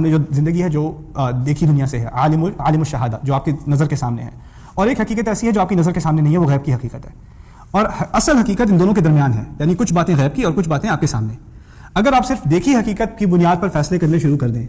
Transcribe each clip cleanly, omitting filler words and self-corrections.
جو زندگی ہے جو دیکھی دنیا سے ہے، عالم الشہادہ جو آپ کی نظر کے سامنے ہے، اور ایک حقیقت ایسی ہے جو آپ کی نظر کے سامنے نہیں ہے، وہ غیب کی حقیقت ہے. اور اصل حقیقت ان دونوں کے درمیان ہے، یعنی کچھ باتیں غیب کی اور کچھ باتیں آپ کے سامنے. اگر آپ صرف دیکھی حقیقت کی بنیاد پر فیصلے کرنے شروع کر دیں،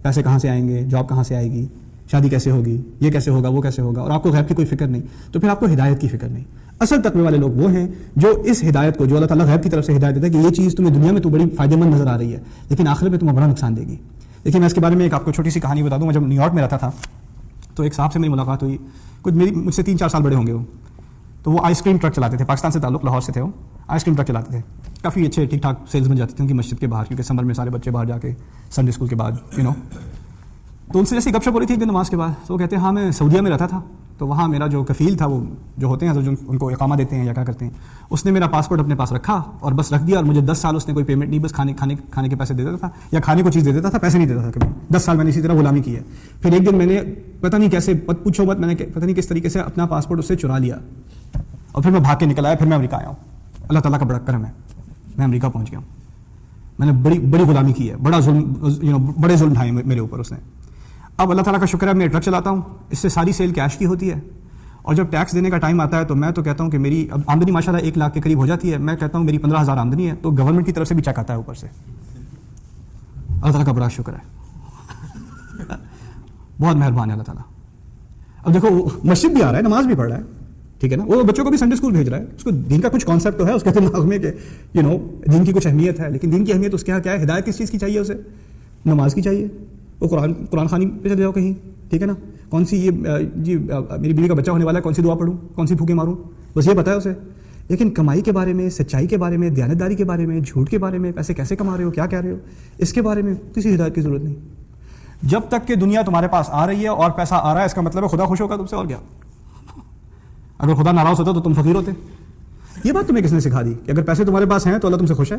پیسے کہاں سے آئیں گے، جاب کہاں سے آئے گی، شادی کیسے ہوگی، یہ کیسے ہوگا، وہ کیسے ہوگا، اور آپ کو غیب کی کوئی فکر نہیں، تو پھر آپ کو ہدایت کی فکر نہیں. اصل تقوی والے لوگ وہ ہیں جو اس ہدایت کو، جو اللہ تعالیٰ غیب کی طرف سے ہدایت دیتا ہے کہ یہ چیز تمہیں دنیا میں تو بڑی فائدہ مند نظر آ رہی ہے لیکن آخرت میں تمہیں بڑا نقصان دے گی. دیکھیے میں اس کے بارے میں ایک آپ کو چھوٹی سی کہانی بتا دوں. میں جب نیو یارک میں رہتا تھا تو ایک صاحب سے میری ملاقات ہوئی، کچھ مجھ سے 3-4 سال بڑے ہوں گے وہ. تو وہ آئس کریم ٹرک چلاتے تھے، پاکستان سے تعلق، لاہور سے تھے. وہ آئس کریم ٹرک چلاتے تھے، کافی اچھے ٹھیک ٹھاک سیلز بن جاتے تھے ان کی مسجد کے باہر، کیونکہ سمر میں سارے بچے باہر جا کے سنڈے اسکول کے بعد تو ان سے جیسے گپ شپ ہو رہی تھی ایک دن نماز کے بعد. تو وہ کہتے ہیں ہاں میں سعودیہ میں رہتا تھا، تو وہاں میرا جو کفیل تھا، وہ جو ہوتے ہیں جو ان کو اقامہ دیتے ہیں یا کیا کرتے ہیں، اس نے میرا پاسپورٹ اپنے پاس رکھا اور بس رکھ دیا، اور مجھے 10 سال اس نے کوئی پیمنٹ نہیں، بس کھانے کے پیسے دے دیتا تھا یا کھانے کو چیز دے دیتا تھا، پیسے نہیں دیتا تھا کبھی. 10 سال میں نے اسی طرح غلامی کی ہے. پھر ایک دن میں نے پتہ نہیں کیسے، پوچھو مت، میں نے پتہ نہیں کس طریقے سے اپنا پاسپورٹ اس سے چرا لیا اور پھر میں بھاگ کے نکل آیا. پھر میں امریکہ آیا ہوں. اللہ تعالیٰ کا بڑا کرم ہے، میں امریکہ پہنچ گیا ہوں. میں نے بڑی غلامی کی ہے، بڑا ظلم، بڑے ظلم ڈھائے میرے اوپر اس نے. اب اللہ تعالیٰ کا شکر ہے میں ٹرک چلاتا ہوں، اس سے ساری سیل کیش کی ہوتی ہے، اور جب ٹیکس دینے کا ٹائم آتا ہے تو میں تو کہتا ہوں کہ میری اب آمدنی ماشاءاللہ 1 لاکھ کے قریب ہو جاتی ہے. میں کہتا ہوں میری 15,000 آمدنی ہے، تو گورنمنٹ کی طرف سے بھی چیک آتا ہے اوپر سے. اللہ تعالیٰ کا بڑا شکر ہے، بہت مہربان ہے اللہ تعالیٰ. اب دیکھو وہ مسجد بھی آ رہا ہے، نماز بھی پڑھ رہا ہے، ٹھیک ہے نا، وہ بچوں کو بھی سنڈے اسکول بھیج رہا ہے، اس کو دین کا کچھ کانسیپٹ تو ہے اس کے دماغ میں کہ دین کی کچھ اہمیت ہے، لیکن دین کی اہمیت اس کے یہاں کیا ہے؟ ہدایت کس چیز کی چاہیے اسے؟ نماز کی چاہیے. وہ قرآن خوانی پہ چلے جاؤ کہیں، ٹھیک ہے نا، کون سی جی میری بیوی کا بچہ ہونے والا ہے، کون سی دعا پڑھوں، کون سی پھوکے ماروں، بس یہ پتہ ہے اسے. لیکن کمائی کے بارے میں، سچائی کے بارے میں، دیانتداری کے بارے میں، جھوٹ کے بارے میں، پیسے کیسے کما رہے ہو، کیا کہہ رہے ہو، اس کے بارے میں کسی ہدایت کی ضرورت نہیں. جب تک کہ دنیا تمہارے پاس آ رہی ہے اور پیسہ آ رہا ہے، اس کا مطلب ہے خدا خوش ہوگا تم سے، اور کیا. اگر خدا ناراض ہوتا تو تم فقیر ہوتے. یہ بات تمہیں کس نے سکھا دی کہ اگر پیسے تمہارے پاس ہیں تو اللہ تم سے خوش ہے؟